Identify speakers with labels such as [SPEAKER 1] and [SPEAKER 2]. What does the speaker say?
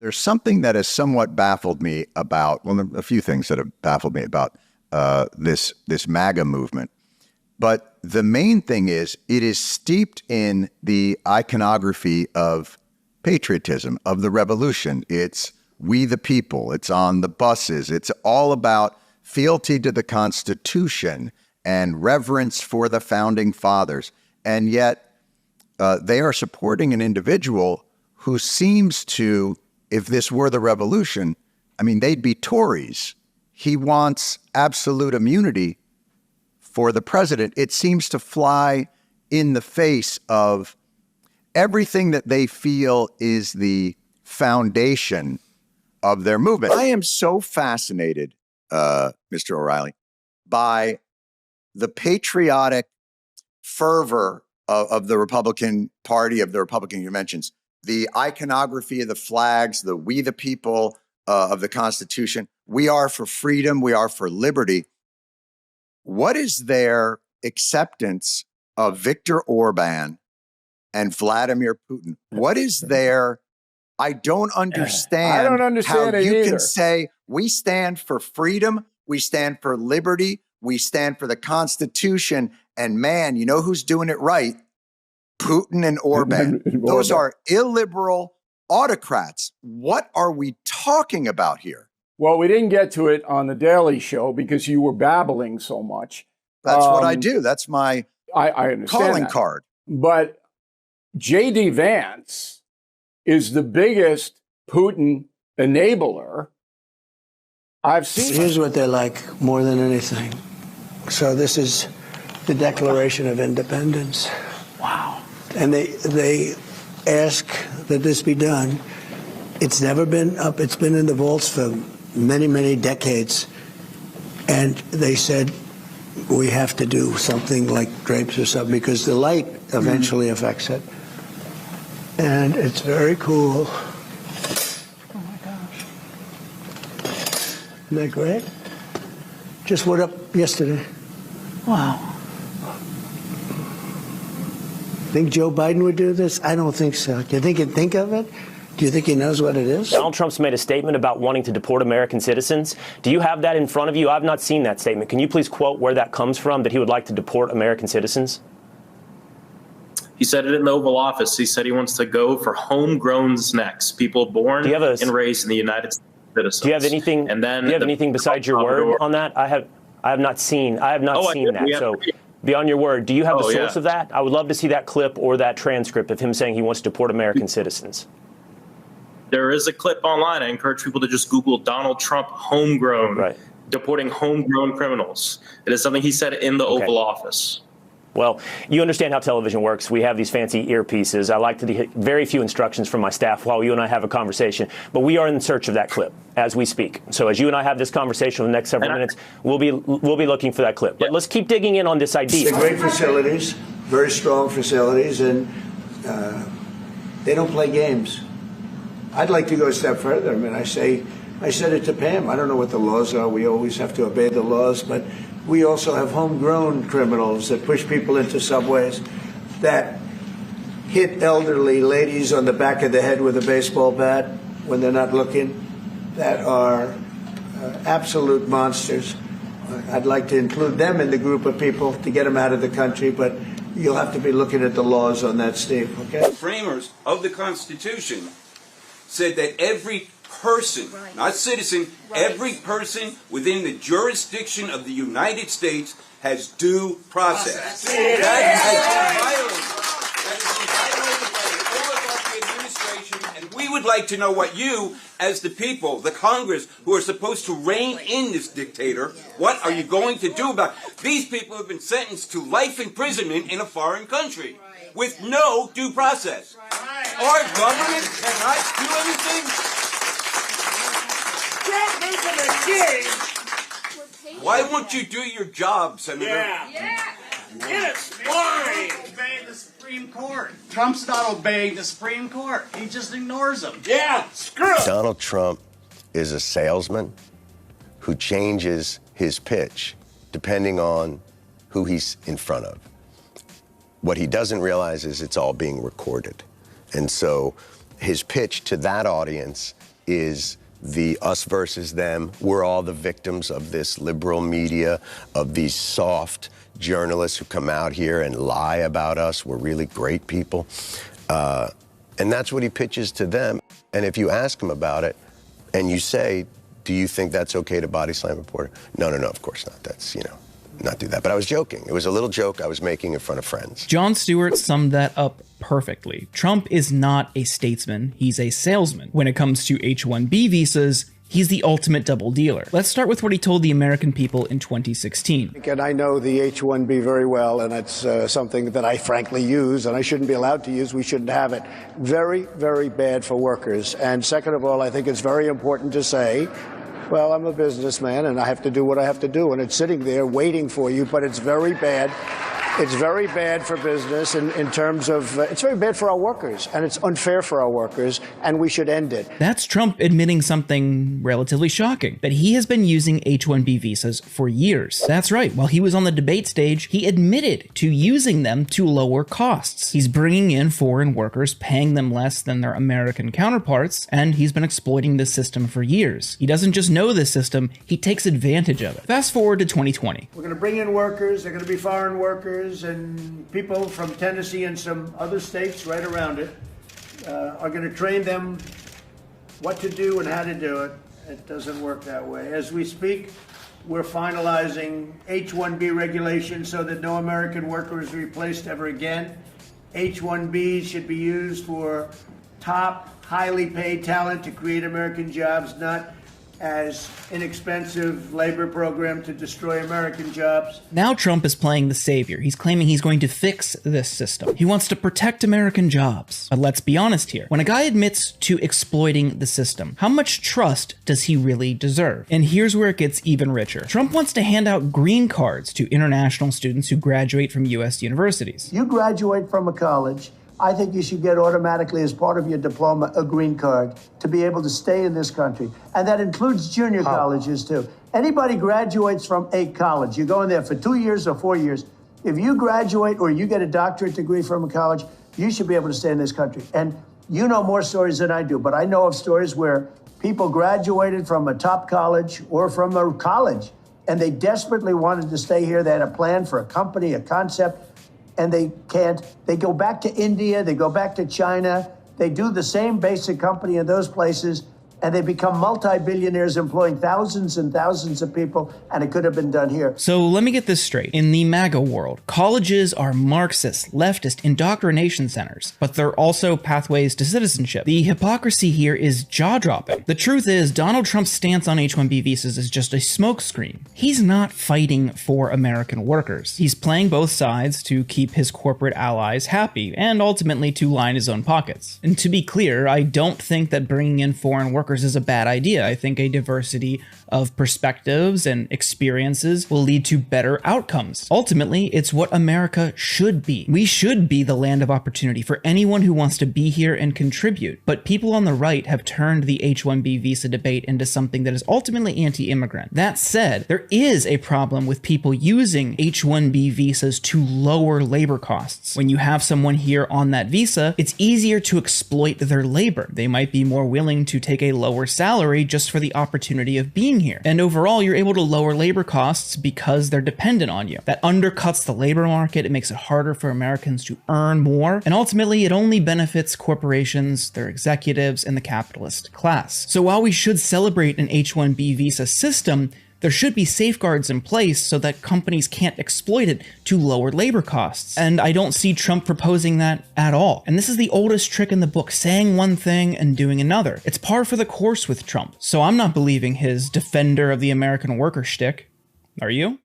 [SPEAKER 1] There's something that has somewhat baffled me about, well, there are a few things that have baffled me about this MAGA movement. But the main thing is it is steeped in the iconography of patriotism, of the revolution. It's we the people. It's on the buses. It's all about fealty to the Constitution and reverence for the founding fathers. And yet they are supporting an individual who seems to, if this were the revolution, I mean, they'd be Tories. He wants absolute immunity for the president. It seems to fly in the face of everything that they feel is the foundation of their movement. I am so fascinated, Mr. O'Reilly, by the patriotic fervor of the Republican Party, of the Republican conventions, the iconography of the flags, the we the people of the Constitution. We are for freedom. We are for liberty. What is their acceptance of Viktor Orban and Vladimir Putin? What is their, I don't understand, how you can say we stand for freedom, we stand for liberty, we stand for the Constitution, and man, you know who's doing it right? Putin and Orban. Those are illiberal autocrats. What are we talking about here?
[SPEAKER 2] Well, we didn't get to it on the Daily Show because you were babbling so much.
[SPEAKER 1] That's what I do. That's my
[SPEAKER 2] I understand
[SPEAKER 1] calling
[SPEAKER 2] that.
[SPEAKER 1] card.
[SPEAKER 2] But J.D. Vance is the biggest Putin enabler I've seen.
[SPEAKER 3] Here's what they like more than anything. So this is the Declaration of Independence.
[SPEAKER 2] Wow.
[SPEAKER 3] And they ask that this be done. It's never been up. It's been in the vaults for many, many decades. And they said, we have to do something like drapes or something because the light eventually affects it. And it's very cool.
[SPEAKER 2] Oh my gosh.
[SPEAKER 3] Isn't that great? Just went up yesterday.
[SPEAKER 2] Wow.
[SPEAKER 3] Think Joe Biden would do this? I don't think so. Do you think he'd think of it? Do you think he knows what it is?
[SPEAKER 4] Donald Trump's made a statement about wanting to deport American citizens. Do you have that in front of you? I've not seen that statement. Can you please quote where that comes from, that he would like to deport American citizens?
[SPEAKER 5] He said it in the Oval Office. He said he wants to go for homegrowns next, people born and raised in the United States. Citizens.
[SPEAKER 4] Do you have anything?
[SPEAKER 5] And then
[SPEAKER 4] do you have anything besides your word on that? I have not seen that. So beyond your word, do you have the source of that? I would love to see that clip or that transcript of him saying he wants to deport American citizens.
[SPEAKER 5] There is a clip online. I encourage people to just Google Donald Trump homegrown, deporting homegrown criminals. It is something he said in the Oval Office.
[SPEAKER 4] Well, you understand how television works. We have these fancy earpieces. I like to get very few instructions from my staff while you and I have a conversation. But we are in search of that clip as we speak. So as you and I have this conversation for the next several minutes, we'll be looking for that clip. But let's keep digging in on this idea.
[SPEAKER 3] They're great facilities, very strong facilities, and they don't play games. I'd like to go a step further. I mean, I said it to Pam. I don't know what the laws are. We always have to obey the laws, but we also have homegrown criminals that push people into subways, that hit elderly ladies on the back of the head with a baseball bat when they're not looking, that are absolute monsters. I'd like to include them in the group of people to get them out of the country, but you'll have to be looking at the laws on that, Steve, okay?
[SPEAKER 6] The framers of the Constitution said that every person, not citizen, every person within the jurisdiction of the United States has due process. That has been violated by the administration, and we would like to know what you, as the people, the Congress, who are supposed to rein in this dictator, what are you going to do about it? These people have been sentenced to life imprisonment in a foreign country with no due process. Our government cannot do anything. Why won't you do your job, Senator?
[SPEAKER 7] Yes. Why? Obeying the Supreme Court. Trump's not obeying the Supreme Court. He just ignores them. Yeah, screw it.
[SPEAKER 8] Donald Trump is a salesman who changes his pitch depending on who he's in front of. What he doesn't realize is it's all being recorded. And so his pitch to that audience is the us versus them. We're all the victims of this liberal media, of these soft journalists who come out here and lie about us. We're really great people. And that's what he pitches to them. And if you ask him about it and you say, do you think that's okay to body slam a reporter? No, of course not. That's, not do that. But I was joking. It was a little joke I was making in front of friends.
[SPEAKER 9] Jon Stewart summed that up perfectly. Trump is not a statesman, he's a salesman. When it comes to H-1B visas, he's the ultimate double dealer. Let's start with what he told the American people in 2016.
[SPEAKER 3] And I know the H-1B very well, and it's something that I frankly use, and I shouldn't be allowed to use. We shouldn't have it. Very, very bad for workers. And second of all, I think it's very important to say, well, I'm a businessman, and I have to do what I have to do, and it's sitting there waiting for you, but it's very bad. It's very bad for business in terms of, it's very bad for our workers, and it's unfair for our workers, and we should end it.
[SPEAKER 9] That's Trump admitting something relatively shocking, that he has been using H-1B visas for years. That's right, while he was on the debate stage, he admitted to using them to lower costs. He's bringing in foreign workers, paying them less than their American counterparts, and he's been exploiting this system for years. He doesn't just know this system, he takes advantage of it. Fast forward to 2020.
[SPEAKER 3] We're going to bring in workers, they're going to be foreign workers, and people from Tennessee and some other states right around it are going to train them what to do and how to do it. It doesn't work that way. As we speak, we're finalizing H-1B regulations so that no American worker is replaced ever again. H-1Bs should be used for top, highly paid talent to create American jobs, not as inexpensive labor program to destroy American jobs.
[SPEAKER 9] Now Trump is playing the savior. He's claiming he's going to fix this system. He wants to protect American jobs. But let's be honest here. When a guy admits to exploiting the system, how much trust does he really deserve? And here's where it gets even richer. Trump wants to hand out green cards to international students who graduate from U.S. universities.
[SPEAKER 3] You graduate from a college, I think you should get automatically, as part of your diploma, a green card to be able to stay in this country. And that includes junior colleges, too. Anybody graduates from a college, you go in there for 2 years or 4 years. If you graduate or you get a doctorate degree from a college, you should be able to stay in this country. And you know more stories than I do, but I know of stories where people graduated from a top college or from a college, and they desperately wanted to stay here. They had a plan for a company, a concept, and they can't. They go back to India, they go back to China, they do the same basic company in those places, and they become multi-billionaires employing thousands and thousands of people, and it could have been done here.
[SPEAKER 9] So let me get this straight. In the MAGA world, colleges are Marxist, leftist indoctrination centers, but they're also pathways to citizenship. The hypocrisy here is jaw-dropping. The truth is, Donald Trump's stance on H-1B visas is just a smokescreen. He's not fighting for American workers. He's playing both sides to keep his corporate allies happy, and ultimately to line his own pockets. And to be clear, I don't think that bringing in foreign workers is a bad idea. I think a diversity of perspectives and experiences will lead to better outcomes. Ultimately, it's what America should be. We should be the land of opportunity for anyone who wants to be here and contribute. But people on the right have turned the H-1B visa debate into something that is ultimately anti-immigrant. That said, there is a problem with people using H-1B visas to lower labor costs. When you have someone here on that visa, it's easier to exploit their labor. They might be more willing to take a lower salary just for the opportunity of being here. And overall, you're able to lower labor costs because they're dependent on you. That undercuts the labor market. It makes it harder for Americans to earn more. And ultimately, it only benefits corporations, their executives, and the capitalist class. So while we should celebrate an H-1B visa system, there should be safeguards in place so that companies can't exploit it to lower labor costs. And I don't see Trump proposing that at all. And this is the oldest trick in the book, saying one thing and doing another. It's par for the course with Trump. So I'm not believing his defender of the American worker shtick. Are you?